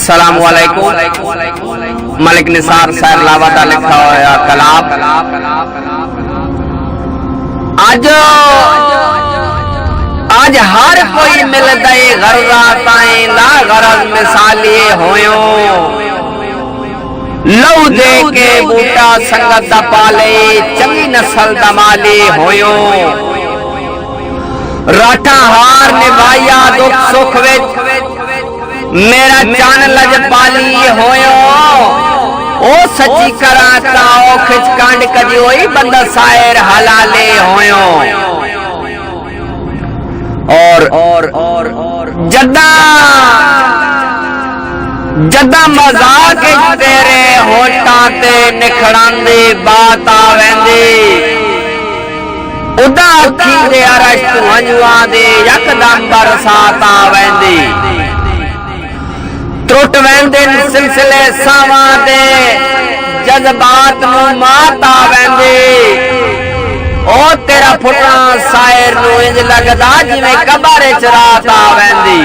अस्सलामु अलैकुम। मलिक निसार साहब लावादा लिखा हुआ कलाम। आज हर कोई मिलदे गरजा ताई ला गरज मिसाली होयो। लऊ दे के बूटा संगत दा पाले चंगी नस्ल दा माली होयो। राठा हार निभाया दुख सुख विच मेरा जान लजपाली होयो। ओ सच्ची कराता ओ खिचकांड कदी होई बंदा सायर हलाले होयो। और जदा मजाक तेरे होठा ते निखड़ांदी बात आवेंदी। उदा अखी दे अरश तू हंजुआ दे यकदम बरसात आवेंदी। त्रुट वेंदे सिलसिले सावां दे जज्बात नू मात आवेंदी। ओ तेरा फुटना सायर नू इंज लगदा जिवें कबर च रात आवेंदी।